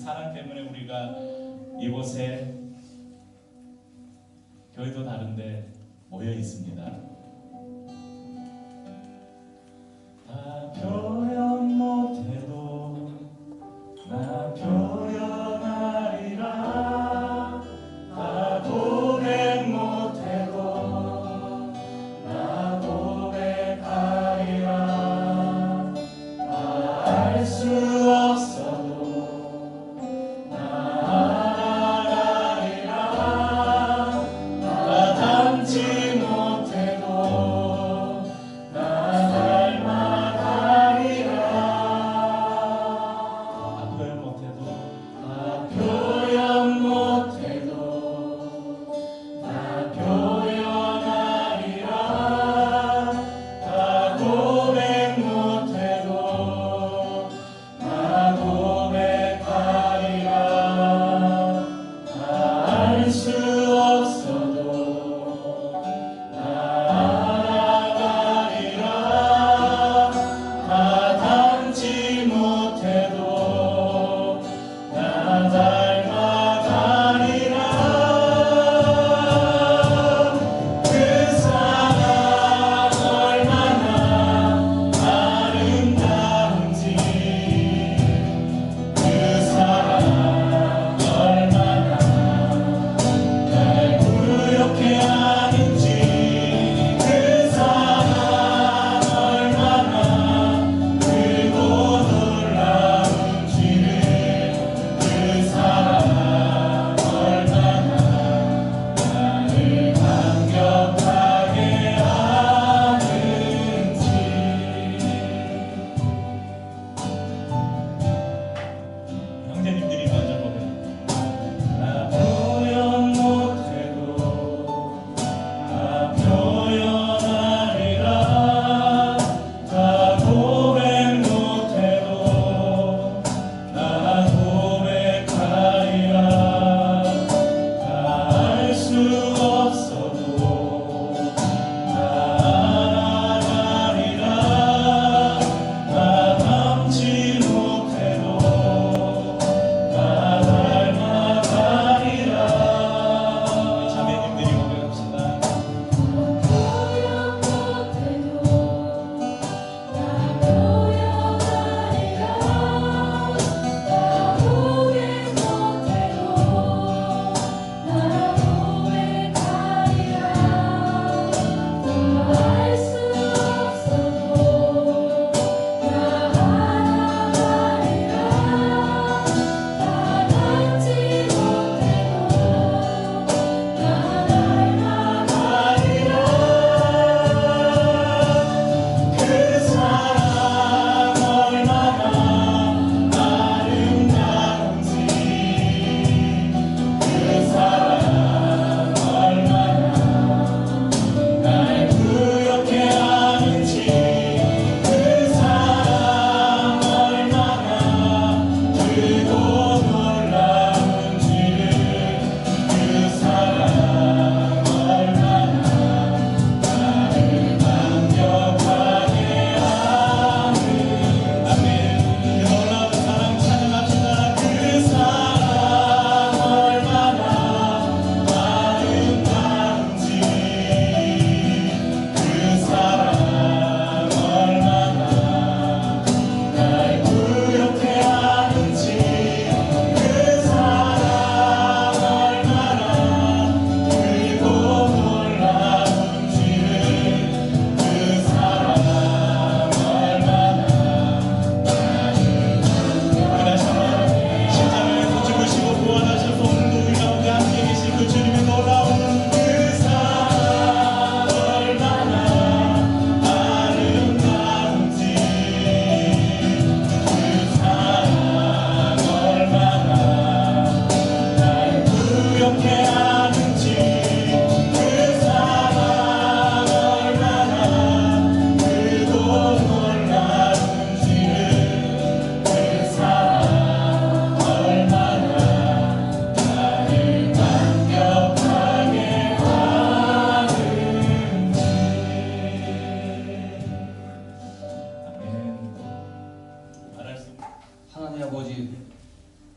사랑 때문에 우리가 이곳에 교회도 다른데 모여 있습니다. 다 표현 못해도 나 표현하리라. 다 고백 못해도 나 고백하리라. 다 알 수 없어도 나 알아가리라. 나 닮지 못해도 나 닮아가리라. 다 표현 못해도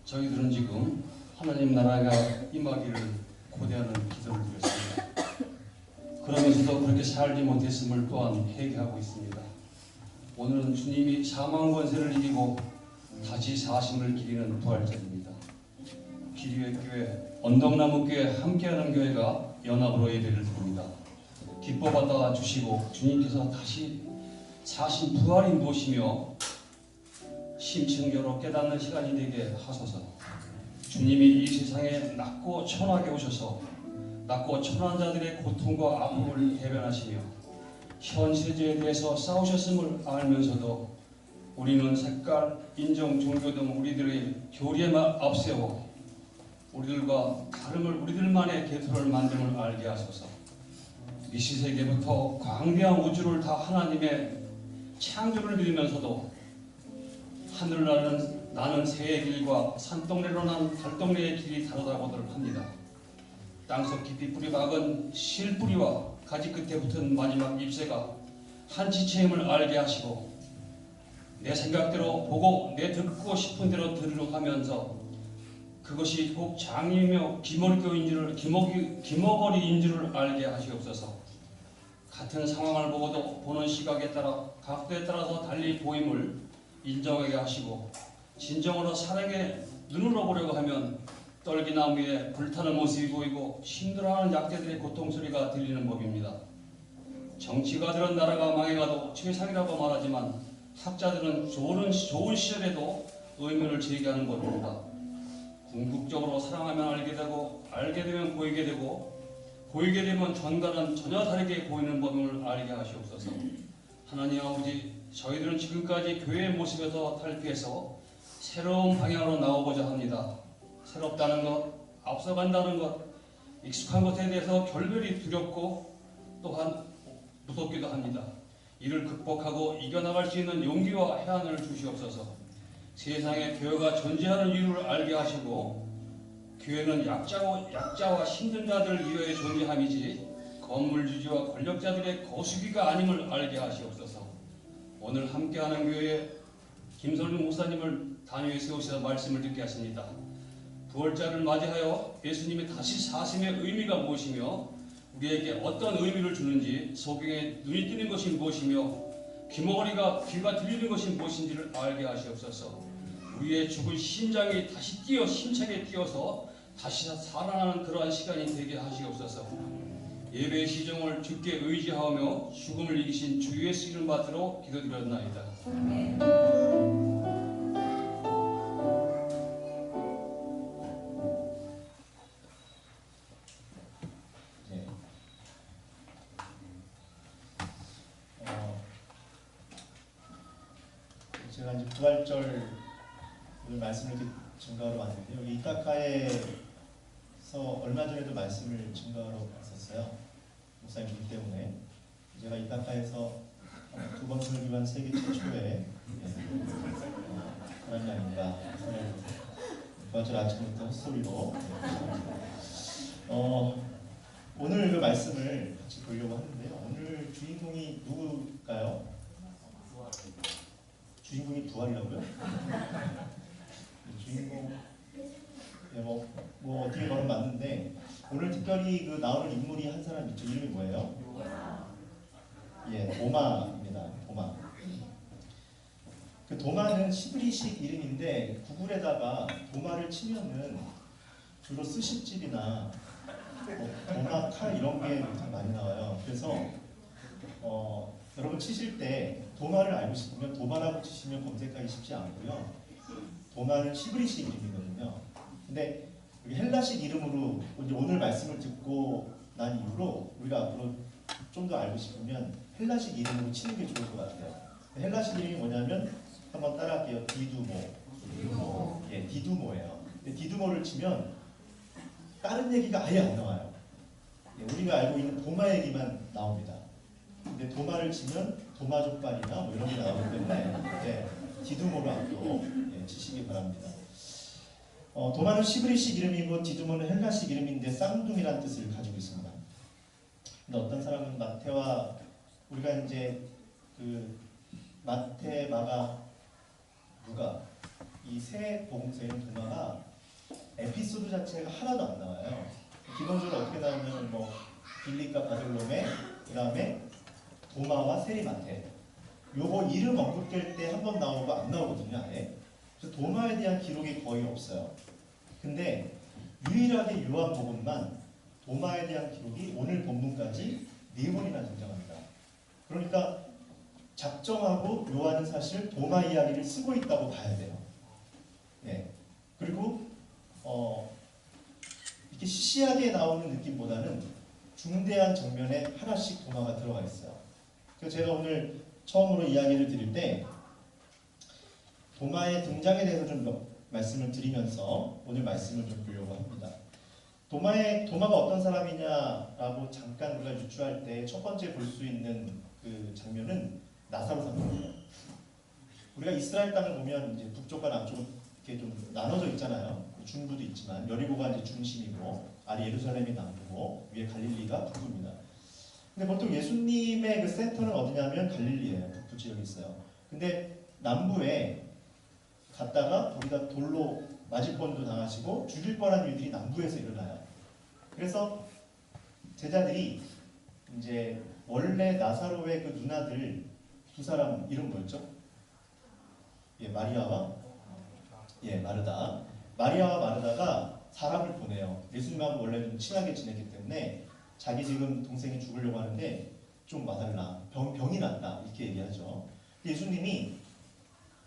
저희들은 지금 하나님 나라가 임하기를 고대하는 기도를 드렸습니다. 그러면서도 그렇게 살지 못했음을 또한 회개하고 있습니다. 오늘은 주님이 사망 권세를 이기고 다시 사심을 기리는 부활절입니다. 기리의 교회, 언덕나무 교회 함께하는 교회가 연합으로 예배를 드립니다. 기뻐 받아 주시고 주님께서 다시 사신 부활이 무엇이며 심층교로 깨닫는 시간이 되게 하소서. 주님이 이 세상에 낮고 천하게 오셔서 낮고 천한 자들의 고통과 아픔을 대변하시며 현세제에 대해서 싸우셨음을 알면서도 우리는 색깔, 인종, 종교 등 우리들의 교리에만 앞세워 우리들과 다름을 우리들만의 계토를 만듦을 알게 하소서. 이 시세계부터 광대한 우주를 다 하나님의 창조를 믿으면서도 하늘 나는 새의 길과 산동네로 난 달동네의 길이 다르다고들 합니다. 땅속 깊이 뿌리 박은 실뿌리와 가지 끝에 붙은 마지막 잎새가 한 지체임을 알게 하시고 내 생각대로 보고 내 듣고 싶은 대로 들으려 하면서 그것이 꼭 장이며 기머거리인 줄을 알게 하시옵소서. 같은 상황을 보고도 보는 시각에 따라 각도에 따라서 달리 보임을 인정하게 하시고 진정으로 사랑의 눈으로 보려고 하면 떨기나무에 불타는 모습이 보이고 힘들어하는 약자들의 고통소리가 들리는 법입니다. 정치가들은 나라가 망해가도 최상이라고 말하지만 학자들은 좋은 시절에도 의문을 제기하는 법입니다. 궁극적으로 사랑하면 알게 되고 알게 되면 보이게 되고 보이게 되면 전과는 전혀 다르게 보이는 법임을 알게 하시옵소서. 하나님 아버지, 저희들은 지금까지 교회의 모습에서 탈피해서 새로운 방향으로 나오고자 합니다. 새롭다는 것, 앞서간다는 것, 익숙한 것에 대해서 결별이 두렵고 또한 무섭기도 합니다. 이를 극복하고 이겨나갈 수 있는 용기와 해안을 주시옵소서. 세상에 교회가 존재하는 이유를 알게 하시고 교회는 약자와 힘든 자들을 위하여 존재함이지 건물주지와 권력자들의 거수기가 아님을 알게 하시옵소서. 오늘 함께하는 교회에 김선우 목사님을 단위에 세우셔서 말씀을 듣게 하십니다. 부활절을 맞이하여 예수님의 다시 사심의 의미가 무엇이며 우리에게 어떤 의미를 주는지 소경에 눈이 뜨는 것이 무엇이며 귀가 들리는 것이 무엇인지를 알게 하시옵소서. 우리의 죽은 심장이 다시 힘차게 뛰어서 다시 살아나는 그러한 시간이 되게 하시옵소서. 예배의 시정을 주께 의지하며 죽음을 이기신 주 예수 이름 받들어 기도드렸나이다. 제가 이제 부활절 오늘 말씀을 이렇게 증거하러 왔는데 여기 이타카에서 얼마 전에도 말씀을 증거하러 왔었어요. 목사님 분 때문에 제가 이타카에서 두 번 설교한 세계 최초의 사람이 아닌가. 부활절 아침부터 헛소리로 오늘 그 말씀을 같이 보려고 하는데요. 오늘 주인공이 누굴까요? 주인공이 부활이라고요? 주인공 뭐 어떻게 보면 맞는데 오늘 특별히 그 나오는 인물이 한 사람 있죠. 이름이 뭐예요? 예, 도마입니다. 도마. 그 도마는 시브리식 이름인데 구글에다가 도마를 치면은 주로 스시집이나 도마 칼 이런 게 참 많이 나와요. 그래서 여러분 치실 때 도마를 알고 싶으면 도마라고 치시면 검색하기 쉽지 않고요. 도마는 시브리식 이름이거든요. 근데 헬라식 이름으로 이제 오늘 말씀을 듣고 난 이후로 우리가 앞으로 좀 더 알고 싶으면 헬라식 이름으로 치는 게 좋을 것 같아요. 헬라식 이름이 뭐냐면 한번 따라할게요. 디두모. 예, 디두모예요. 근데 디두모를 치면 다른 얘기가 아예 안 나와요. 예, 우리가 알고 있는 도마 얘기만 나옵니다. 근데 도마를 치면 도마족발이나 뭐 이런 게 나오기 때문에 디두모로 앞으로 치시기 바랍니다. 도마는 시브리식 이름이고 디두모는 헬라식 이름인데 쌍둥이라는 뜻을 가지고 있습니다. 근데 어떤 사람은 마태와 우리가 이제 그 마태, 마가, 누가 이 새 복음서에는 도마가 에피소드 자체가 하나도 안 나와요. 기본적으로 어떻게 나오면 뭐 빌립과 바들로메, 그 다음에 도마와 세리마테, 요거 이름 언급될 때 한 번 나오고 안 나오거든요, 아예. 그래서 도마에 대한 기록이 거의 없어요. 근데 유일하게 요한복음만 도마에 대한 기록이 오늘 본문까지 4번이나 등장합니다. 그러니까 작정하고 요한은 사실 도마 이야기를 쓰고 있다고 봐야 돼요. 네. 그리고 이렇게 시시하게 나오는 느낌보다는 중대한 정면에 하나씩 도마가 들어가 있어요. 그래서 제가 오늘 처음으로 이야기를 드릴 때 도마의 등장에 대해서 좀 말씀을 드리면서 오늘 말씀을 좀 보려고 합니다. 도마가 어떤 사람이냐라고 잠깐 우리가 유추할 때 첫 번째 볼 수 있는 그 장면은 나사로 사건이에요. 우리가 이스라엘 땅을 보면 이제 북쪽과 남쪽은 이렇게 좀 나눠져 있잖아요. 중부도 있지만 여리고가 이제 중심이고 아래 예루살렘이 남부고 위에 갈릴리가 북부입니다. 근데 보통 예수님의 그 센터는 어디냐면 갈릴리예요. 북부 지역에 있어요. 근데 남부에 갔다가 거기다 돌로 맞을뻔도 당하시고 죽일 뻔한 일들이 남부에서 일어나요. 그래서 제자들이 이제 원래 나사로의 그 누나들 두 사람 이름 뭐였죠? 예, 마리아와 마르다. 마리아와 마르다가 사람을 보내요. 예수님하고 원래 좀 친하게 지냈기 때문에 자기 지금 동생이 죽으려고 하는데 좀 와달라. 병이 났다. 이렇게 얘기하죠. 예수님이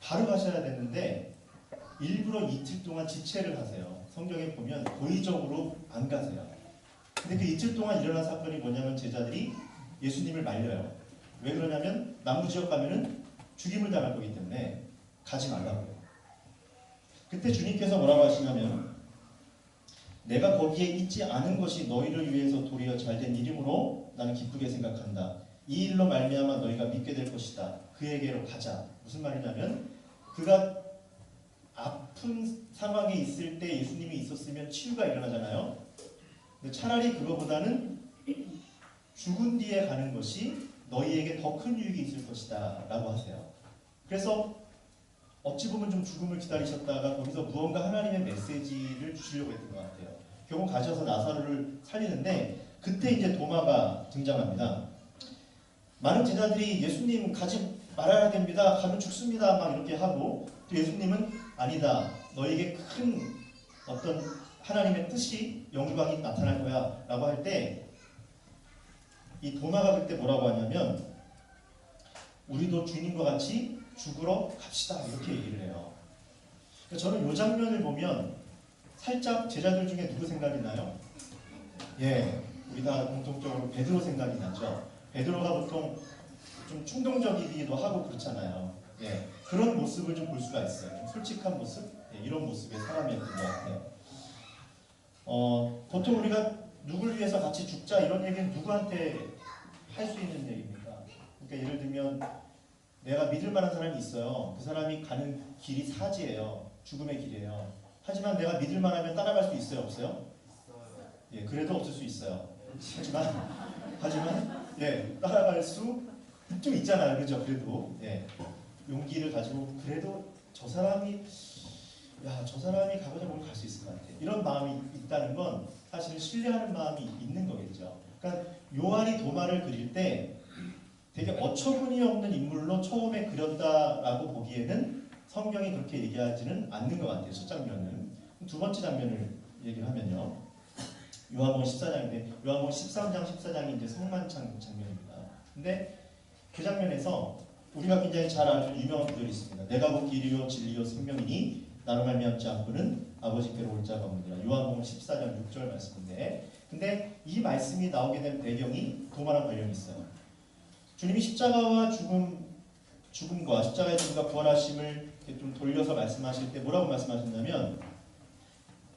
바로 가셔야 되는데 일부러 이틀 동안 지체를 하세요. 성경에 보면 고의적으로 안 가세요. 근데 그 이틀 동안 일어난 사건이 뭐냐면 제자들이 예수님을 말려요. 왜 그러냐면 남부 지역 가면은 죽임을 당할 거기 때문에 가지 말라고요. 그때 주님께서 뭐라고 하시냐면 내가 거기에 있지 않은 것이 너희를 위해서 도리어 잘된 일이므로 나는 기쁘게 생각한다. 이 일로 말미암아 너희가 믿게 될 것이다. 그에게로 가자. 무슨 말이냐면 그가 아픈 상황에 있을 때 예수님이 있었으면 치유가 일어나잖아요. 근데 차라리 그거보다는 죽은 뒤에 가는 것이 너희에게 더 큰 유익이 있을 것이다 라고 하세요. 그래서 어찌 보면 좀 죽음을 기다리셨다가 거기서 무언가 하나님의 메시지를 주시려고 했던 것 같아요. 결국 가셔서 나사로를 살리는데 그때 이제 도마가 등장합니다. 많은 제자들이 예수님 가지 말아야 됩니다. 가면 죽습니다. 막 이렇게 하고 또 예수님은 아니다. 너에게 큰 어떤 하나님의 뜻이 영광이 나타날 거야 라고 할 때 이 도마가 그때 뭐라고 하냐면 우리도 주님과 같이 죽으러 갑시다 이렇게 얘기를 해요. 저는 이 장면을 보면 살짝 제자들 중에 누구 생각이 나요? 예, 우리 다 공통적으로 베드로 생각이 나죠. 베드로가 보통 좀 충동적이기도 하고 그렇잖아요. 예, 그런 모습을 좀 볼 수가 있어요. 솔직한 모습, 예, 이런 모습의 사람이었던 것 같아요. 보통 우리가 누굴 위해서 같이 죽자 이런 얘기는 누구한테 할 수 있는 얘기입니까? 그러니까 예를 들면 내가 믿을 만한 사람이 있어요. 그 사람이 가는 길이 사지예요. 죽음의 길이에요. 하지만 내가 믿을 만하면 따라갈 수 있어요? 없어요? 예, 그래도 없을 수 있어요. 하지만 예, 따라갈 수 좀 있잖아요. 그죠? 그래도 예, 용기를 가지고 그래도 저 사람이 가보자 보면 갈 수 있을 것 같아. 이런 마음이 있다는 건 사실은 신뢰하는 마음이 있는 거겠죠. 그러니까 요한이 도마를 그릴 때 되게 어처구니 없는 인물로 처음에 그렸다라고 보기에는 성경이 그렇게 얘기하지는 않는 것 같아요. 첫 장면은. 두 번째 장면을 얘기를 하면요. 요한복음 14장인데 요한복음 13장 14장이 이제 성만찬 장면입니다. 근데 그 장면에서 우리가 굉장히 잘 아는 유명한 구절이 있습니다. 내가 곧 길이요 진리요 생명이니 나로 말미암지 않고는 아버지께로 올 자가 없느니라. 요한복음 14장 6절 말씀인데 근데 이 말씀이 나오게 된 배경이 도마랑 관련이 있어요. 주님이 십자가와 죽음과 십자가의 죽음과 부활하심을 좀 돌려서 말씀하실 때 뭐라고 말씀하셨냐면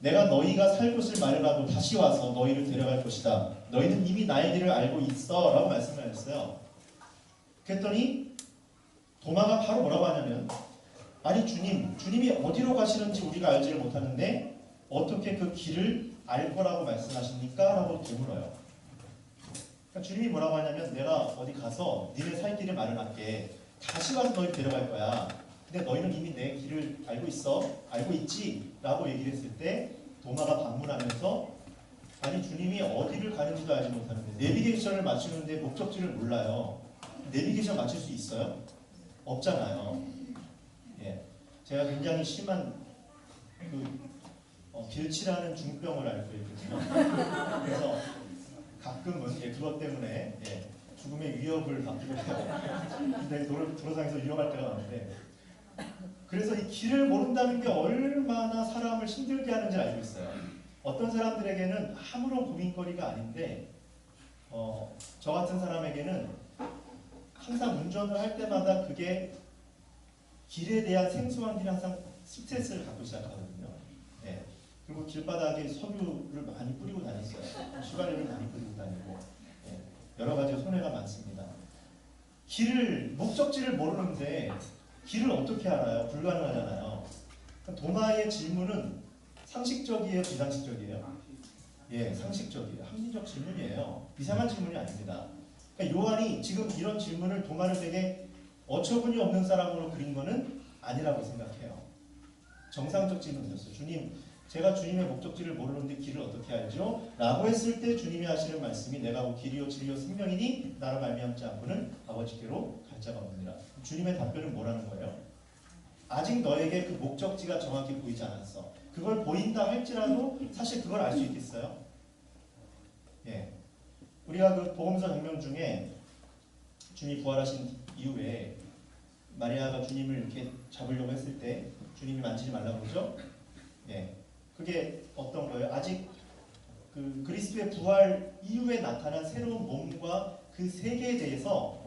내가 너희가 살 곳을 마련하고 다시 와서 너희를 데려갈 것이다. 너희는 이미 나의 길을 알고 있어 라고 말씀을 하셨어요. 그랬더니 도마가 바로 뭐라고 하냐면 아니 주님이 어디로 가시는지 우리가 알지를 못하는데 어떻게 그 길을 알 거라고 말씀하십니까? 라고 되물어요. 그러니까 주님이 뭐라고 하냐면 내가 어디 가서 니네 살 길을 마련할게. 다시 와서 너희 데려갈 거야. 근데 너희는 이미 내 길을 알고 있어, 알고 있지? 라고 얘기를 했을 때 도마가 반문하면서 아니 주님이 어디를 가는지도 알지 못하는데 내비게이션을 맞추는데 목적지를 몰라요. 내비게이션 맞출 수 있어요? 없잖아요. 예, 제가 굉장히 심한 길치라는 중병을 앓고 있거든요. 그래서 가끔은 그것 때문에 죽음의 위협을 받기도 해요. 근데 도로상에서 위험할 때가 많은데 그래서 이 길을 모른다는 게 얼마나 사람을 힘들게 하는지 알고 있어요. 어떤 사람들에게는 아무런 고민거리가 아닌데 저 같은 사람에게는 항상 운전을 할 때마다 그게 길에 대한 생소한 길이 항상 스트레스를 갖고 시작하거든요. 예. 그리고 길바닥에 석유를 많이 뿌리고 다녔어요. 휘발유를 많이 뿌리고 다니고 여러 가지 손해가 많습니다. 목적지를 모르는데 길을 어떻게 알아요? 불가능하잖아요. 도마의 질문은 상식적이에요? 비상식적이에요? 예, 상식적이에요. 합리적 질문이에요. 이상한 질문이 아닙니다. 그러니까 요한이 지금 이런 질문을 도마를 되게 어처구니 없는 사람으로 그린 거는 아니라고 생각해요. 정상적 질문이었어요. 주님, 제가 주님의 목적지를 모르는데 길을 어떻게 알죠? 라고 했을 때 주님이 하시는 말씀이 내가 곧 길이요 진리요 생명이니 나로 말미암지 않고는 아버지께로 갈 자가 없느니라. 주님의 답변은 뭐라는 거예요? 아직 너에게 그 목적지가 정확히 보이지 않았어. 그걸 보인다 할지라도 사실 그걸 알 수 있겠어요? 예. 우리가 그 복음서 장면 중에 주님이 부활하신 이후에 마리아가 주님을 이렇게 잡으려고 했을 때 주님이 만지지 말라고 그러죠? 예. 그게 어떤 거예요? 아직 그 그리스도의 부활 이후에 나타난 새로운 몸과 그 세계에 대해서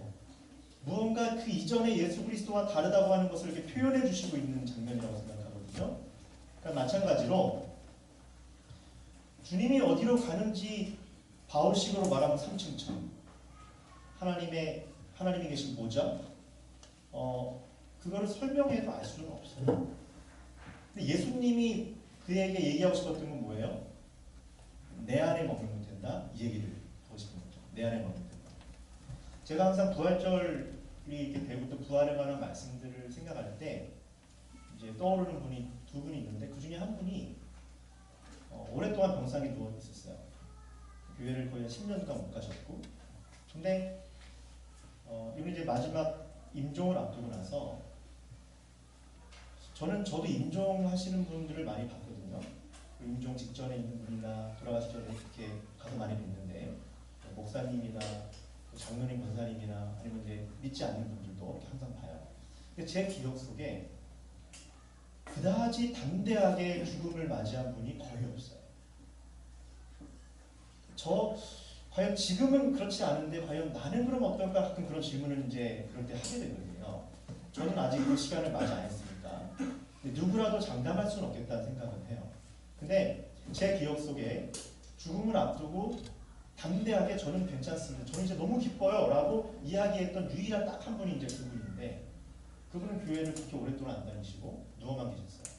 무언가 그 이전의 예수 그리스도와 다르다고 하는 것을 이렇게 표현해 주시고 있는 장면이라고 생각하거든요. 그러니까 마찬가지로 주님이 어디로 가는지 바울식으로 말하면 삼층천 하나님이 계신 보좌 그거를 설명해도 알 수는 없어요. 근데 예수님이 그에게 얘기하고 싶었던 건 뭐예요? 내 안에 머물면 된다. 이 얘기를 하고 싶은 거죠. 내 안에 머물면 된다. 제가 항상 부활절이 이렇게 되고 또 부활에 관한 말씀들을 생각할 때 이제 떠오르는 분이 두 분이 있는데 그 중에 한 분이 오랫동안 병상에 누워 있었어요. 교회를 거의 한 10년간 못 가셨고, 근데 이분 이제 마지막 임종을 앞두고 나서 저도 임종하시는 분들을 많이 봤거든요. 그 임종 직전에 있는 분이나 돌아가시 전에 이렇게 가서 많이 뵀는데 목사님이나 장로님 권사님이나 아니면 이제 믿지 않는 분들도 이렇게 항상 봐요. 근데 제 기억 속에 그다지 담대하게 죽음을 맞이한 분이 거의 없어요. 과연 지금은 그렇지 않은데 과연 나는 그럼 어떨까 가끔 그런 질문을 이제 그럴 때 하게 되거든요. 저는 아직 그 시간을 맞이 안 했으니까. 근데 누구라도 장담할 수는 없겠다는 생각은 해요. 근데 제 기억 속에 죽음을 앞두고 담대하게 저는 괜찮습니다. 저는 이제 너무 기뻐요. 라고 이야기했던 유일한 딱 한 분이 이제 그분인데 그분은 교회를 그렇게 오랫동안 안 다니시고 누워만 계셨어요.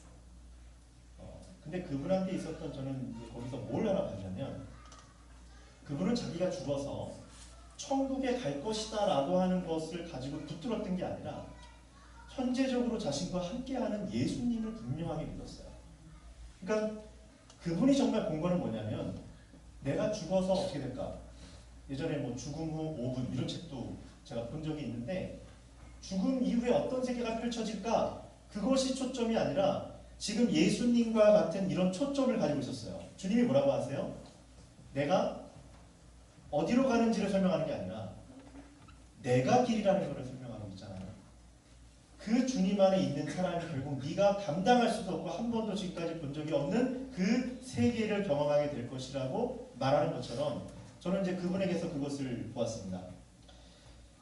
근데 그분한테 있었던 저는 이제 거기서 뭘 하나 봤냐면 그분은 자기가 죽어서 천국에 갈 것이다 라고 하는 것을 가지고 붙들었던 게 아니라 현재적으로 자신과 함께하는 예수님을 분명하게 믿었어요. 그러니까 그분이 정말 본 거는 뭐냐면 내가 죽어서 어떻게 될까? 예전에 뭐 죽음 후 5분 이런 책도 제가 본 적이 있는데 죽음 이후에 어떤 세계가 펼쳐질까? 그것이 초점이 아니라 지금 예수님과 같은 이런 초점을 가지고 있었어요. 주님이 뭐라고 하세요? 내가 어디로 가는지를 설명하는 게 아니라 내가 길이라는 것을 설명하고 있잖아요. 그 주님 안에 있는 사람이 결국 네가 감당할 수도 없고 한 번도 지금까지 본 적이 없는 그 세계를 경험하게 될 것이라고 말하는 것처럼 저는 이제 그분에게서 그것을 보았습니다.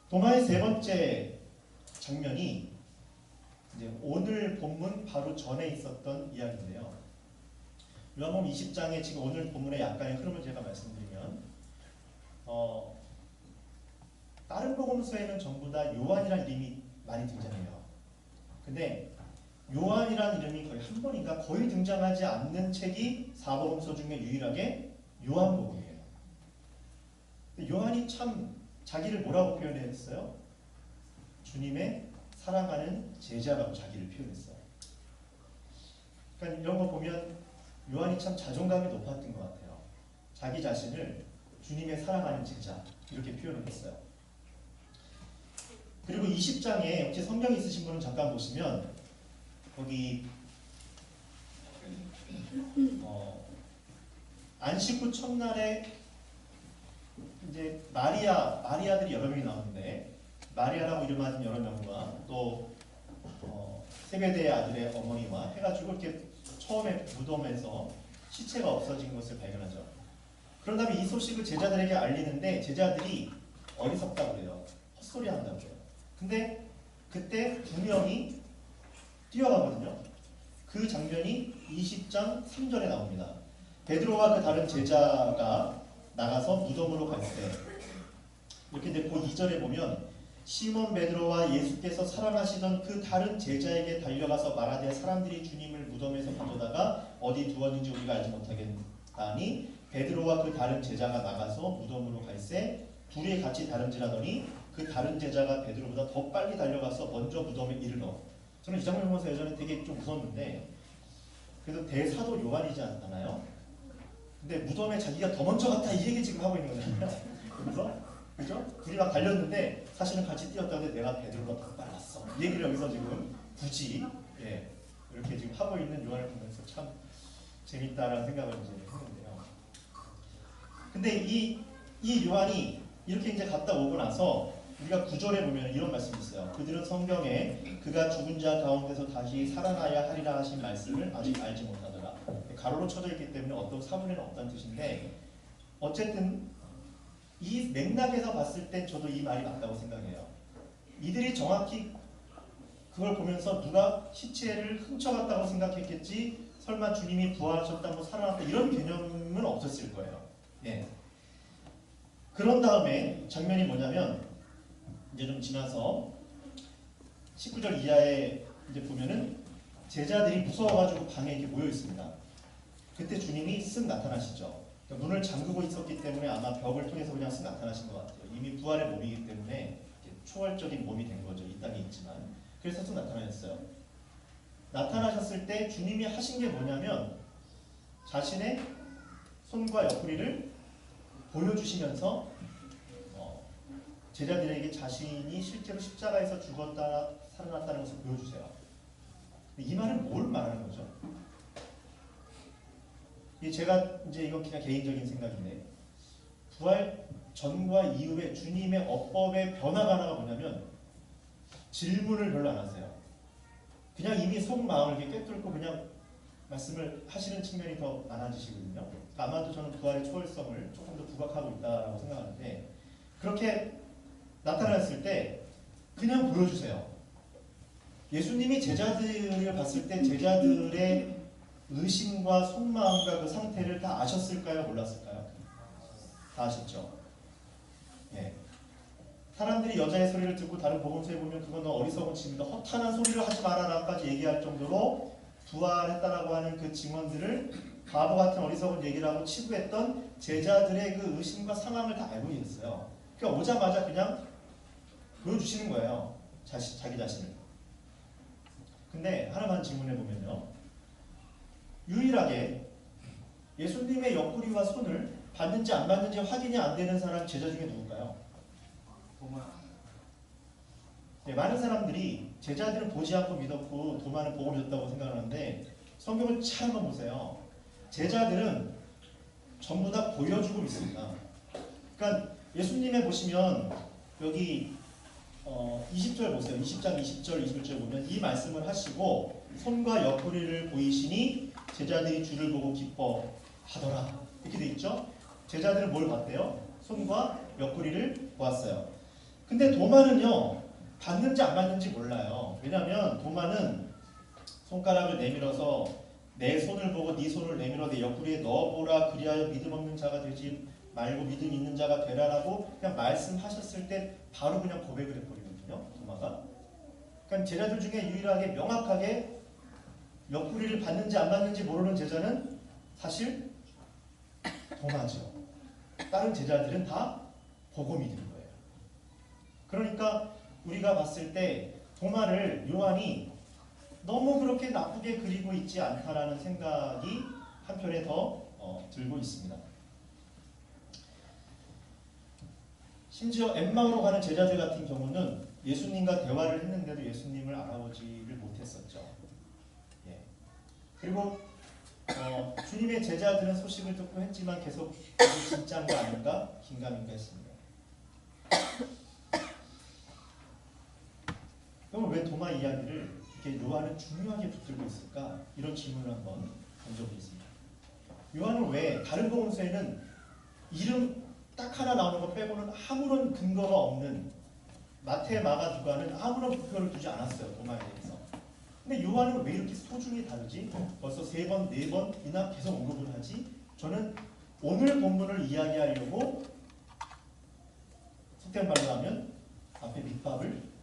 도마의 세 번째 장면이 이제 오늘 본문 바로 전에 있었던 이야기인데요. 요한복음 20장에 지금 오늘 본문의 약간의 흐름을 제가 말씀드리면 다른 복음서에는 전부 다 요한이라는 이름이 많이 등장해요. 근데 요한이라는 이름이 거의 한 번인가 거의 등장하지 않는 책이 사복음서 중에 유일하게 요한복음이에요. 요한이 참 자기를 뭐라고 표현했어요? 주님의 사랑하는 제자라고 자기를 표현했어요. 그러니까 이런 거 보면 요한이 참 자존감이 높았던 것 같아요. 자기 자신을 주님의 사랑하는 제자 이렇게 표현을 했어요. 그리고 20장에 혹시 성경 있으신 분은 잠깐 보시면 거기 안식 후 첫날에 이제 마리아들이 여러 명이 나오는데 마리아라고 이름하는 여러 명과 또 세베대의 아들의 어머니와 해가지고 이렇게 처음에 무덤에서 시체가 없어진 것을 발견하죠. 그런 다음에 이 소식을 제자들에게 알리는데 제자들이 어리석다고 그래요. 헛소리 한다고 그래요. 근데 그때 두 명이 뛰어가거든요. 그 장면이 20장 3절에 나옵니다. 베드로와 그 다른 제자가 나가서 무덤으로 갈 때 이렇게 이제 그 2절에 보면 시몬 베드로와 예수께서 사랑하시던 그 다른 제자에게 달려가서 말하되 사람들이 주님을 무덤에서 가져다가 어디 두었는지 우리가 알지 못하겠다니 베드로와 그 다른 제자가 나가서 무덤으로 갈새 둘이 같이 다름질하더니 그 다른 제자가 베드로보다 더 빨리 달려가서 먼저 무덤에 이르러. 저는 이 장면 보면서 예전에 되게 좀 무서웠는데 그래도 대사도 요한이지 않나요? 근데 무덤에 자기가 더 먼저 갔다 이 얘기 지금 하고 있는 거잖아요. 그래서 그죠? 둘이 막 달렸는데 사실은 같이 뛰었다는데 내가 베드로보다 더 빨랐어. 이 얘기를 여기서 지금 굳이 이렇게 지금 하고 있는 요한을 보면서 참 재밌다라는 생각을 이제 했는데요. 근데 이 요한이 이렇게 이제 갔다 오고 나서 우리가 9절에 보면 이런 말씀이 있어요. 그들은 성경에 그가 죽은 자 가운데서 다시 살아나야 하리라 하신 말씀을 아직 알지 못하더라. 가로로 쳐져 있기 때문에 어떤 사문에는 없다는 뜻인데 어쨌든 이 맥락에서 봤을 땐 저도 이 말이 맞다고 생각해요. 이들이 정확히 그걸 보면서 누가 시체를 훔쳐갔다고 생각했겠지 설마 주님이 부활하셨다고 살아났다 이런 개념은 없었을 거예요. 그런 다음에 장면이 뭐냐면 이제 좀 지나서 19절 이하에 이제 보면은 제자들이 무서워가지고 방에 이렇게 모여 있습니다. 그때 주님이 쓱 나타나시죠. 그러니까 문을 잠그고 있었기 때문에 아마 벽을 통해서 그냥 쓱 나타나신 것 같아요. 이미 부활의 몸이기 때문에 초월적인 몸이 된 거죠. 이 땅에 있지만. 그래서 쓱 나타나셨어요. 나타나셨을 때 주님이 하신 게 뭐냐면 자신의 손과 옆구리를 보여주시면서 제자들에게 자신이 실제로 십자가에서 죽었다 살아났다는 것을 보여주세요. 이 말은 뭘 말하는 거죠? 제가 이제 이건 그냥 개인적인 생각인데 부활 전과 이후에 주님의 어법의 변화가 하나가 뭐냐면 질문을 별로 안 하세요. 그냥 이미 속마음을 이렇게 꿰뚫고 그냥 말씀을 하시는 측면이 더 많아지시거든요. 아마도 저는 부활의 초월성을 조금 더 부각하고 있다고 생각하는데 그렇게 나타났을 때 그냥 보여주세요. 예수님이 제자들을 봤을 때 제자들의 의심과 속마음과 그 상태를 다 아셨을까요? 몰랐을까요? 다 아셨죠. 사람들이 여자의 소리를 듣고 다른 복음서에 보면 그건 너 어리석은 짐이다. 허탄한 소리를 하지 말아라까지 얘기할 정도로 부활했다라고 하는 그 증언들을 바보 같은 어리석은 얘기를 하고 치부했던 제자들의 그 의심과 상황을 다 알고 있었어요. 그러니까 오자마자 그냥 보여주시는 거예요. 자기 자신을. 근데 하나만 질문해 보면요. 유일하게 예수님의 옆구리와 손을 받는지 안 받는지 확인이 안 되는 사람 제자 중에 누굴까요? 많은 사람들이 제자들은 보지 않고 믿었고 도마는 보고 믿었다고 생각하는데 성경을 잘 한번 보세요. 제자들은 전부 다 보여주고 믿습니다. 그러니까 예수님에 보시면 여기 20절 보세요. 20장 20절 21절 보면 이 말씀을 하시고 손과 옆구리를 보이시니 제자들이 주를 보고 기뻐하더라. 이렇게 돼 있죠. 제자들은 뭘 봤대요? 손과 옆구리를 보았어요. 근데 도마는요. 받는지 안 받는지 몰라요. 왜냐하면 도마는 손가락을 내밀어서 내 손을 보고 네 손을 내밀어 내 옆구리에 넣어보라 그리하여 믿음 없는 자가 되지 말고 믿음 있는 자가 되라라고 그냥 말씀하셨을 때 바로 그냥 고백을 해버리거든요. 도마가. 그러니까 제자들 중에 유일하게 명확하게 옆구리를 받는지 안 받는지 모르는 제자는 사실 도마죠. 다른 제자들은 다 보고 믿는 거예요. 그러니까 우리가 봤을 때 도마를 요한이 너무 그렇게 나쁘게 그리고 있지 않다라는 생각이 한편에 더 들고 있습니다. 심지어 엠마오로 가는 제자들 같은 경우는 예수님과 대화를 했는데도 예수님을 알아보지를 못했었죠. 예. 그리고 주님의 제자들은 소식을 듣고 했지만 계속 이게 진짜인가 아닌가 긴가민가 했습니다. 그럼 왜 도마 이야기를 이렇게 요한은 중요하게 붙들고 있을까? 이런 질문을 한번 던져보겠습니다. 요한은 왜 다른 복음서에는 이름 딱 하나 나오는 것 빼고는 아무런 근거가 없는 마태, 마가, 누가는 아무런 부표를 두지 않았어요. 도마에 대해서. 근데 요한은 왜 이렇게 소중히 다루지? 벌써 3번, 4번이나 계속 언급을 하지? 저는 오늘 본문을 이야기하려고 속된 말로 하면 앞에 밑밥을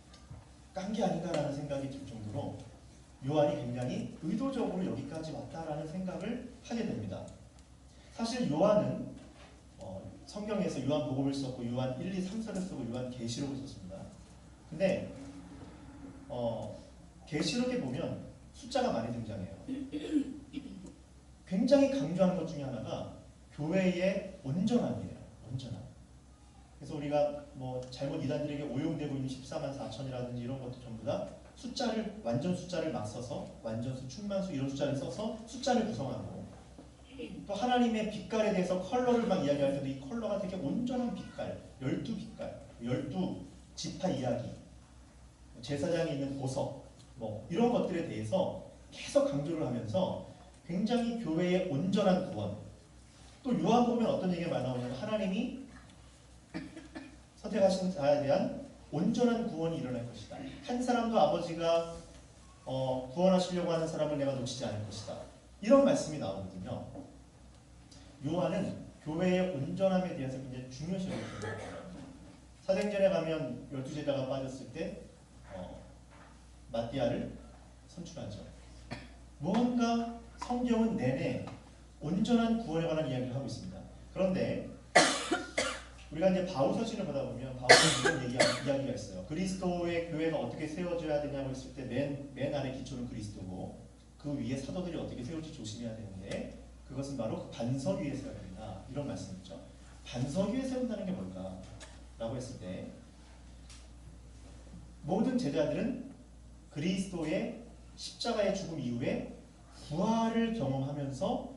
깐 게 아닌가라는 생각이 들 정도로 요한이 굉장히 의도적으로 여기까지 왔다라는 생각을 하게 됩니다. 사실 요한은 성경에서 요한복음을 썼고 요한 1, 2, 3서를 쓰고 요한 계시록을 썼습니다. 근데 계시록에 보면 숫자가 많이 등장해요. 굉장히 강조하는 것 중에 하나가 교회의 온전함이에요. 온전함. 그래서 우리가 뭐 잘못 이단들에게 오용되고 있는 14만 4천이라든지 이런 것도 전부 다 숫자를 완전 숫자를 막 써서 완전수, 충만수 이런 숫자를 써서 숫자를 구성하고 또 하나님의 빛깔에 대해서 컬러를 막 이야기할 때도 이 컬러가 되게 온전한 빛깔, 12빛깔, 12지파 이야기, 제사장에 있는 보석 뭐 이런 것들에 대해서 계속 강조를 하면서 굉장히 교회의 온전한 구원. 또 요한 보면 어떤 얘기가 많이 나오냐면 하나님이 선택하신 자에 대한 온전한 구원이 일어날 것이다. 한 사람도 아버지가 구원하시려고 하는 사람을 내가 놓치지 않을 것이다. 이런 말씀이 나오거든요. 요한은 교회의 온전함에 대해서 굉장히 중요시 여겼습니다. 사도행전에 가면 12제자가 빠졌을 때 마띠아를 선출하죠. 무언가 성경은 내내 온전한 구원에 관한 이야기를 하고 있습니다. 그런데 우리가 이제 바울 서신을 보다 보면 바울은 이런 이야기가 있어요. 그리스도의 교회가 어떻게 세워져야 되냐고 했을 때 맨 아래 기초는 그리스도고 그 위에 사도들이 어떻게 세울지 조심해야 되는데 그것은 바로 그 반석 위에 세워야 된다. 이런 말씀이죠. 반석 위에 세운다는 게 뭘까? 라고 했을 때 모든 제자들은 그리스도의 십자가의 죽음 이후에 부활을 경험하면서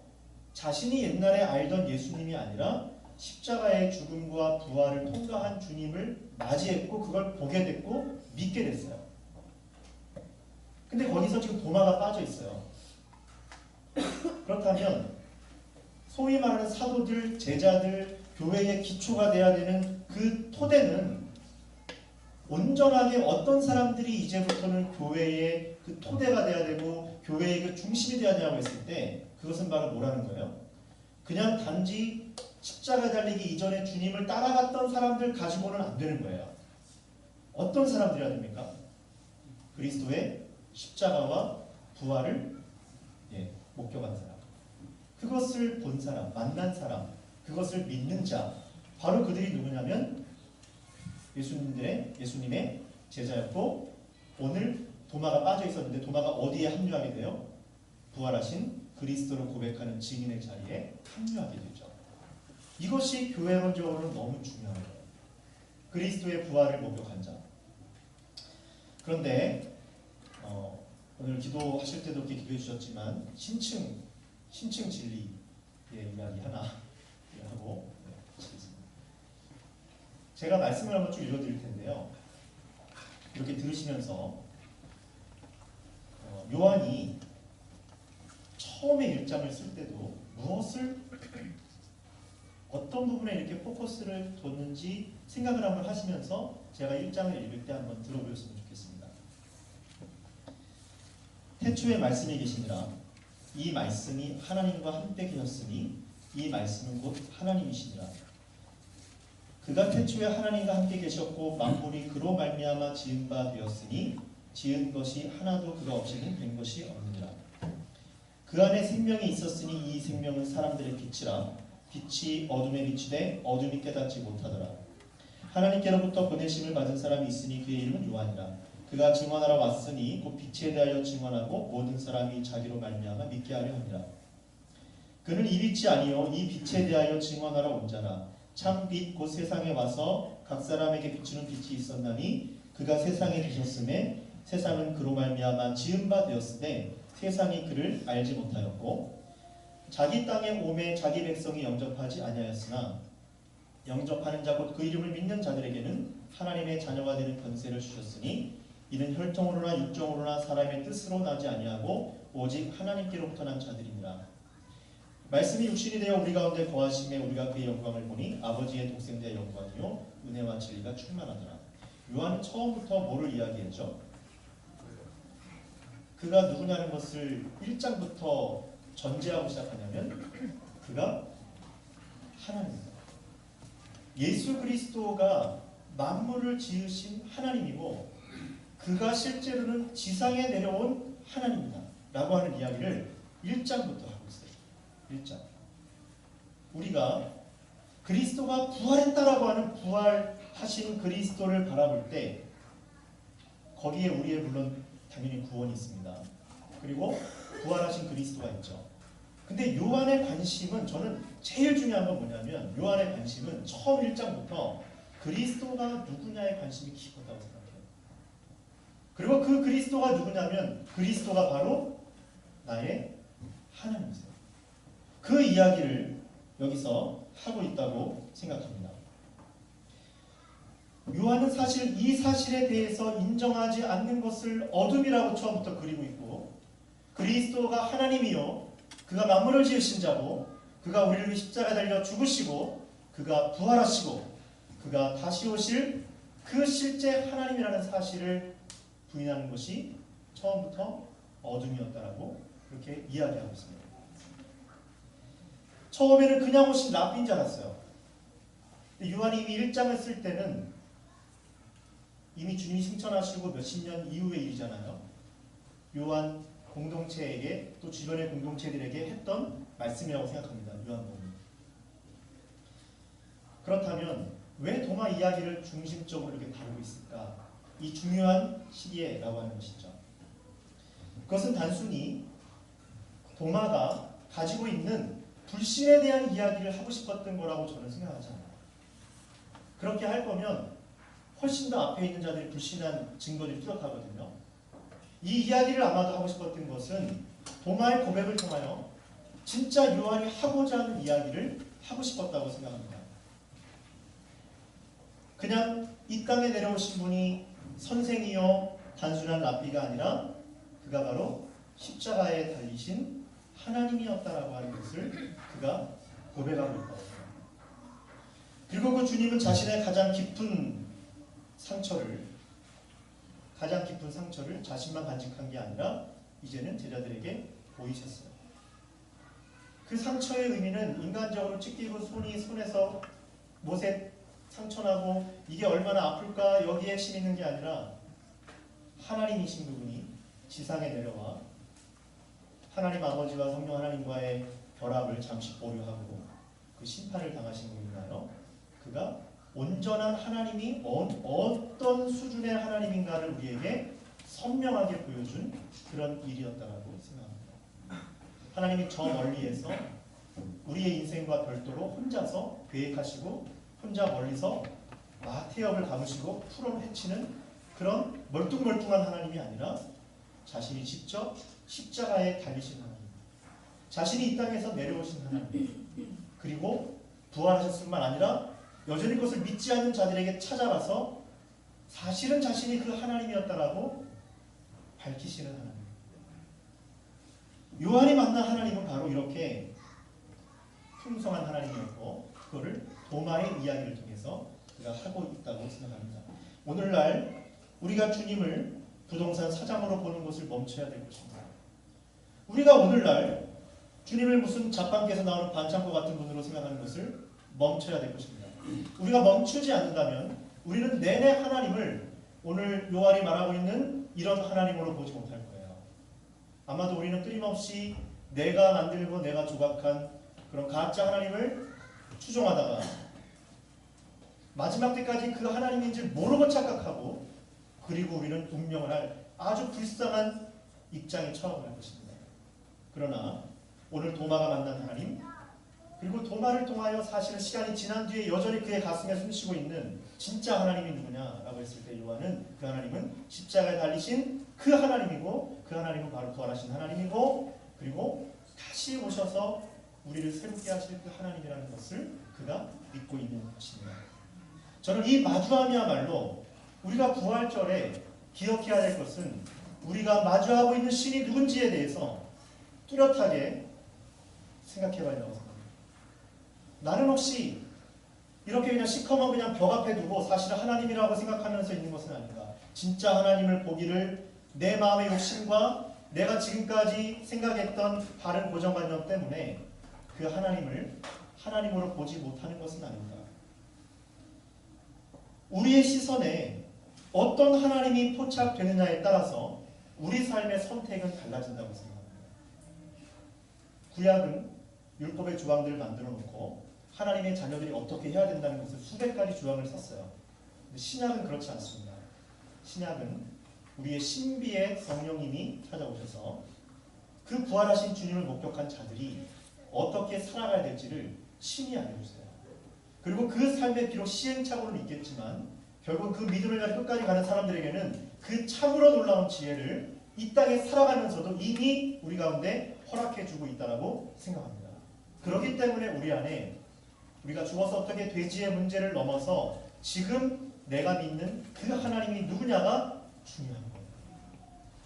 자신이 옛날에 알던 예수님이 아니라 십자가의 죽음과 부활을 통과한 주님을 맞이했고 그걸 보게 됐고 믿게 됐어요. 근데 거기서 지금 도마가 빠져 있어요. 그렇다면 소위 말하는 사도들, 제자들, 교회의 기초가 돼야 되는 그 토대는 온전하게 어떤 사람들이 이제부터는 교회의 그 토대가 돼야 되고 교회의 그 중심이 돼야 되냐고 했을 때 그것은 바로 뭐라는 거예요? 그냥 단지 십자가 달리기 이전에 주님을 따라갔던 사람들 가지고는 안 되는 거예요. 어떤 사람들이야 됩니까? 그리스도의 십자가와 부활을 목격한 사람, 그것을 본 사람, 만난 사람, 그것을 믿는 자, 바로 그들이 누구냐면 예수님의 제자였고 오늘 도마가 빠져 있었는데 도마가 어디에 합류하게 돼요? 부활하신 그리스도를 고백하는 증인의 자리에 합류하게 되죠. 이것이 교회론적으로는 너무 중요한 거예요. 그리스도의 부활을 목격한 자. 그런데 오늘 기도하실 때도 이렇게 기도해 주셨지만 신층 진리의 이야기 하나 하고 마치겠습니다. 제가 말씀을 한번 쭉 읽어드릴 텐데요. 이렇게 들으시면서 요한이 처음에 1장을 쓸 때도 무엇을 어떤 부분에 이렇게 포커스를 뒀는지 생각을 한번 하시면서 제가 1장을 읽을 때 한번 들어보셨으면 좋겠습니다. 태초에 말씀이 계시니라. 이 말씀이 하나님과 함께 계셨으니 이 말씀은 곧 하나님이시니라. 그가 태초에 하나님과 함께 계셨고 만물이 그로 말미암아 지은 바 되었으니 지은 것이 하나도 그가 없이는 된 것이 없느니라. 그 안에 생명이 있었으니 이 생명은 사람들의 빛이라. 빛이 어둠에 비추되 어둠이 깨닫지 못하더라. 하나님께로부터 보내심을 받은 사람이 있으니 그의 이름은 요한이라. 그가 증언하러 왔으니 곧 빛에 대하여 증언하고 모든 사람이 자기로 말미암아 믿게 하려 함이라. 그는 이 빛이 아니요 이 빛에 대하여 증언하러 온 자라. 참 빛 곧 세상에 와서 각 사람에게 비추는 빛이 있었나니 그가 세상에 계셨음에 세상은 그로 말미암아 지은 바 되었으되 세상이 그를 알지 못하였고 자기 땅에 오매 자기 백성이 영접하지 아니하였으나 영접하는 자 곧 그 이름을 믿는 자들에게는 하나님의 자녀가 되는 권세를 주셨으니 이는 혈통으로나 육정으로나 사람의 뜻으로 나지 아니하고 오직 하나님께로부터 난 자들이니라. 말씀이 육신이 되어 우리 가운데 거하심에 우리가 그의 영광을 보니 아버지의 독생자의 영광이요 은혜와 진리가 충만하더라. 요한은 처음부터 뭐를 이야기했죠? 그가 누구냐는 것을 1장부터 전제하고 시작하냐면 그가 하나님입니다. 예수 그리스도가 만물을 지으신 하나님이고 그가 실제로는 지상에 내려온 하나님이다 라고 하는 이야기를 1장부터 하고 있어요. 1장. 우리가 그리스도가 부활했다라고 하는 부활하신 그리스도를 바라볼 때 거기에 우리의 물론 당연히 구원이 있습니다. 그리고 부활하신 그리스도가 있죠. 근데 요한의 관심은 저는 제일 중요한 건 뭐냐면 요한의 관심은 처음 1장부터 그리스도가 누구냐에 관심이 깊었다고 생각해요. 그리고 그 그리스도가 누구냐면 그리스도가 바로 나의 하나님이세요. 그 이야기를 여기서 하고 있다고 생각합니다. 요한은 사실 이 사실에 대해서 인정하지 않는 것을 어둠이라고 처음부터 그리고 있고 그리스도가 하나님이요 그가 만물을 지으신 자고 그가 우리를 위해 십자가에 달려 죽으시고 그가 부활하시고 그가 다시 오실 그 실제 하나님이라는 사실을 부인하는 것이 처음부터 어둠이었다라고 그렇게 이야기하고 있습니다. 처음에는 그냥 오신 랍비인 줄 알았어요. 요한이 이미 1장을 쓸 때는 이미 주님이 승천하시고 몇십 년 이후의 일이잖아요. 요한 공동체에게 또 주변의 공동체들에게 했던 말씀이라고 생각합니다. 요한복음. 그렇다면 왜 도마 이야기를 중심적으로 이렇게 다루고 있을까? 이 중요한 시기에라고 하는 것이죠. 그것은 단순히 도마가 가지고 있는 불신에 대한 이야기를 하고 싶었던 거라고 저는 생각하지 않아요. 그렇게 할 거면 훨씬 더 앞에 있는 자들이 불신한 증거들이 뚜렷하거든요. 이 이야기를 아마도 하고 싶었던 것은 도마의 고백을 통하여 진짜 요한이 하고자 하는 이야기를 하고 싶었다고 생각합니다. 그냥 이 땅에 내려오신 분이 선생이요 단순한 랍비가 아니라 그가 바로 십자가에 달리신 하나님이었다라고 하는 것을 그가 고백하고 있다고 생각합니다. 그리고 그 주님은 자신의 가장 깊은 상처를 자신만 간직한 게 아니라 이제는 제자들에게 보이셨어요. 그 상처의 의미는 인간적으로 찢기고 손에서 못에 상처나고 이게 얼마나 아플까 여기에 핵심이 있는 게 아니라 하나님이신 그분이 지상에 내려와 하나님 아버지와 성령 하나님과의 결합을 잠시 보류하고 그 심판을 당하신 분이나요? 그가 온전한 하나님이 어떤 수준의 하나님인가를 우리에게 선명하게 보여준 그런 일이었다고 생각합니다. 하나님이 저 멀리에서 우리의 인생과 별도로 혼자서 계획하시고 혼자 멀리서 마태역을 감으시고 풀어 헤치는 그런 멀뚱멀뚱한 하나님이 아니라 자신이 직접 십자가에 달리신 하나님, 자신이 이 땅에서 내려오신 하나님, 그리고 부활하셨을 뿐만 아니라 여전히 그것을 믿지 않는 자들에게 찾아가서 사실은 자신이 그 하나님이었다라고 밝히시는 하나님. 요한이 만난 하나님은 바로 이렇게 풍성한 하나님이었고 그거를 도마의 이야기를 통해서 그가 하고 있다고 생각합니다. 오늘날 우리가 주님을 부동산 사장으로 보는 것을 멈춰야 될 것입니다. 우리가 오늘날 주님을 무슨 잡방께서 나오는 반창고 같은 분으로 생각하는 것을 멈춰야 될 것입니다. 우리가 멈추지 않는다면 우리는 내내 하나님을 오늘 요한이 말하고 있는 이런 하나님으로 보지 못할 거예요. 아마도 우리는 끊임없이 내가 만들고 내가 조각한 그런 가짜 하나님을 추종하다가 마지막 때까지 그 하나님인 줄 모르고 착각하고 그리고 우리는 운명을 할 아주 불쌍한 입장에 처하고 할 것입니다. 그러나 오늘 도마가 만난 하나님, 그리고 도마를 통하여 사실은 시간이 지난 뒤에 여전히 그의 가슴에 숨쉬고 있는 진짜 하나님이 누구냐라고 했을 때 요한은 그 하나님은 십자가에 달리신 그 하나님이고, 그 하나님은 바로 부활하신 하나님이고, 그리고 다시 오셔서 우리를 새롭게 하실 그 하나님이라는 것을 그가 믿고 있는 것입니다. 저는 이 마주함이야말로 우리가 부활절에 기억해야 될 것은 우리가 마주하고 있는 신이 누군지에 대해서 뚜렷하게 생각해봐야 된다고 생각합니다. 나는 혹시 이렇게 그냥 시커먼 그냥 벽 앞에 두고 사실은 하나님이라고 생각하면서 있는 것은 아닌가? 진짜 하나님을 보기를 내 마음의 욕심과 내가 지금까지 생각했던 바른 고정관념 때문에 그 하나님을 하나님으로 보지 못하는 것은 아닌가? 우리의 시선에 어떤 하나님이 포착되느냐에 따라서 우리 삶의 선택은 달라진다고 생각합니다. 구약은 율법의 조항들을 만들어 놓고 하나님의 자녀들이 어떻게 해야 된다는 것을 수백 가지 조항을 썼어요. 근데 신약은 그렇지 않습니다. 신약은 우리의 신비의 성령님이 찾아오셔서 그 부활하신 주님을 목격한 자들이 어떻게 살아가야 될지를 신이 알려주세요. 그리고 그 삶에 비록 시행착오는 있겠지만 결국 그 믿음을 가지고 끝까지 가는 사람들에게는 그 참으로 놀라운 지혜를 이 땅에 살아가면서도 이미 우리 가운데 허락해주고 있다고 생각합니다. 그렇기 때문에 우리 안에 우리가 죽어서 어떻게 되지의 문제를 넘어서 지금 내가 믿는 그 하나님이 누구냐가 중요한 거예요.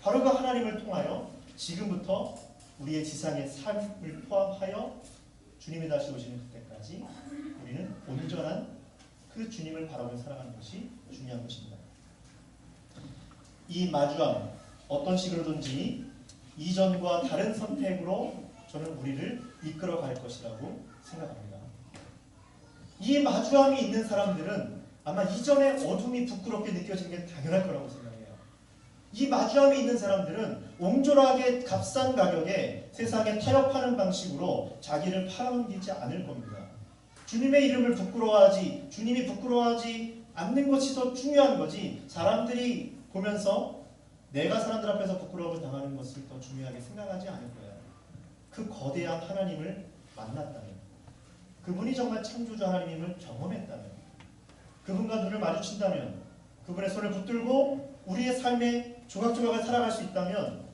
바로 그 하나님을 통하여 지금부터 우리의 지상의 삶을 포함하여 주님이 다시 오시는 그때까지 우리는 온전한 그 주님을 바라보며 살아가는 것이 중요한 것입니다. 이 마주함, 어떤 식으로든지 이전과 다른 선택으로 저는 우리를 이끌어 갈 것이라고 생각합니다. 이 마주함이 있는 사람들은 아마 이전의 어둠이 부끄럽게 느껴지는 게 당연할 거라고 생각해요. 이 마주함이 있는 사람들은 옹졸하게 값싼 가격에 세상에 타협하는 방식으로 자기를 팔아넘기지 않을 겁니다. 주님의 이름을 부끄러워하지, 주님이 부끄러워하지 않는 것이 더 중요한 거지, 사람들이 보면서 내가 사람들 앞에서 부끄러움을 당하는 것을 더 중요하게 생각하지 않을 거예요. 그 거대한 하나님을 만났다면, 그분이 정말 창조주 하나님임을 경험했다면, 그분과 눈을 마주친다면, 그분의 손을 붙들고 우리의 삶의 조각조각을 살아갈 수 있다면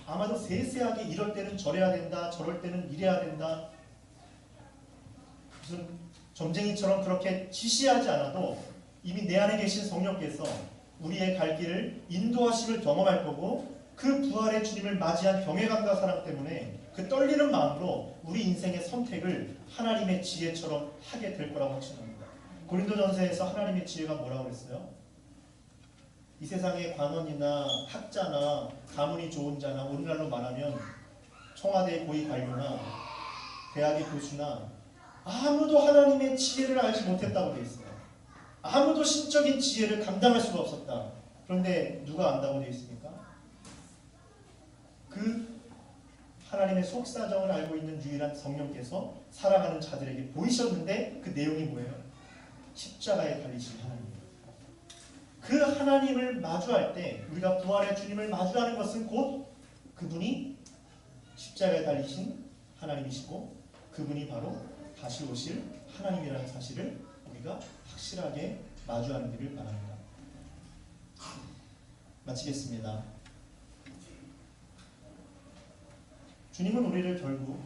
아마도 세세하게 이럴 때는 저래야 된다, 저럴 때는 이래야 된다, 무슨 점쟁이처럼 그렇게 지시하지 않아도 이미 내 안에 계신 성령께서 우리의 갈 길을 인도하심을 경험할 거고, 그 부활의 주님을 맞이한 경외감과 사랑 때문에 그 떨리는 마음으로 우리 인생의 선택을 하나님의 지혜처럼 하게 될 거라고 확신합니다. 고린도전서에서 하나님의 지혜가 뭐라고 그랬어요? 이 세상의 관원이나 학자나 가문이 좋은 자나 오늘날로 말하면 청와대 고위 관료나 대학의 교수나 아무도 하나님의 지혜를 알지 못했다고 되어 있어요. 아무도 신적인 지혜를 감당할 수가 없었다. 그런데 누가 안다고 되어 있습니까? 그 하나님의 속사정을 알고 있는 유일한 성령께서 살아가는 자들에게 보이셨는데 그 내용이 뭐예요? 십자가에 달리신 하나님. 그 하나님을 마주할 때 우리가 부활의 주님을 마주하는 것은 곧 그분이 십자가에 달리신 하나님이시고 그분이 바로 다시 오실 하나님이라는 사실을 우리가 확실하게 마주하는 길을 바랍니다. 마치겠습니다. 주님은 우리를 결국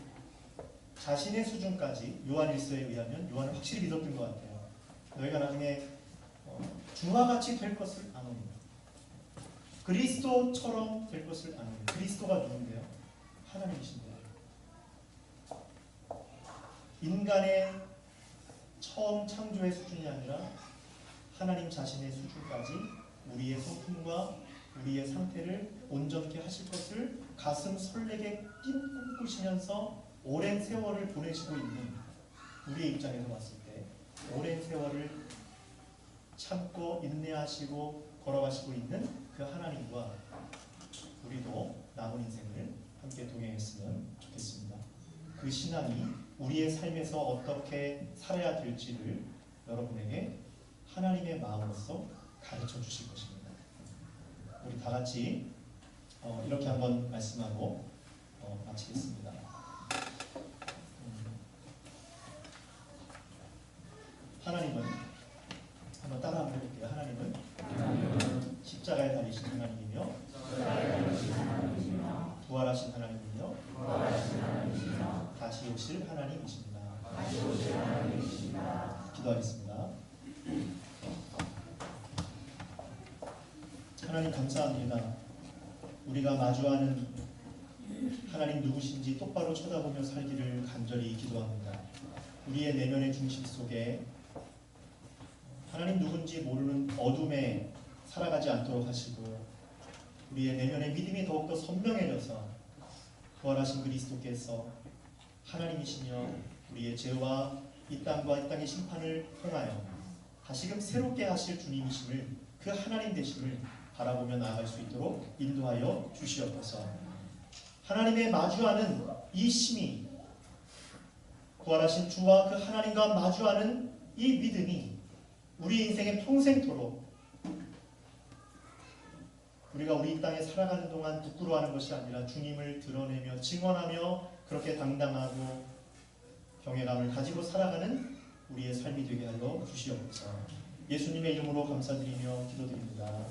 자신의 수준까지, 요한일서에 의하면 요한은 확실히 믿었던 것 같아요. 너희가 나중에 주와 같이 될 것을 아노니, 그리스도처럼 될 것을 아노니. 그리스도가 누군데요? 하나님이신데요. 인간의 처음 창조의 수준이 아니라 하나님 자신의 수준까지 우리의 성품과 우리의 상태를 온전케 하실 것을 가슴 설레게 꿈꾸시면서 오랜 세월을 보내시고 있는 우리의 입장에서 봤을 때 오랜 세월을 참고 인내하시고 걸어가시고 있는 그 하나님과 우리도 남은 인생을 함께 동행했으면 좋겠습니다. 그 신앙이 우리의 삶에서 어떻게 살아야 될지를 여러분에게 하나님의 마음으로서 가르쳐 주실 것입니다. 우리 다 같이 이렇게 한번 말씀하고 마치겠습니다. 하나님은 한번 따라 한번 해볼게요. 하나님은 십자가에 달리신 하나님이며 부활하신 하나님이며 다시 오실 하나님이십니다. 기도하겠습니다. 하나님 감사합니다. 우리가 마주하는 하나님 누구신지 똑바로 쳐다보며 살기를 간절히 기도합니다. 우리의 내면의 중심 속에 하나님 누군지 모르는 어둠에 살아가지 않도록 하시고 우리의 내면의 믿음이 더욱더 선명해져서 부활하신 그리스도께서 하나님이시며 우리의 죄와 이 땅과 이 땅의 심판을 통하여 다시금 새롭게 하실 주님이심을 그 하나님 되심을 바라보며 나아갈 수 있도록 인도하여 주시옵소서. 하나님의 마주하는 이 심이 부활하신 주와 그 하나님과 마주하는 이 믿음이 우리 인생의 평생토록 우리가 우리 땅에 살아가는 동안 부끄러워하는 것이 아니라 주님을 드러내며 증언하며 그렇게 당당하고 경외감을 가지고 살아가는 우리의 삶이 되게 하여 주시옵소서. 예수님의 이름으로 감사드리며 기도드립니다.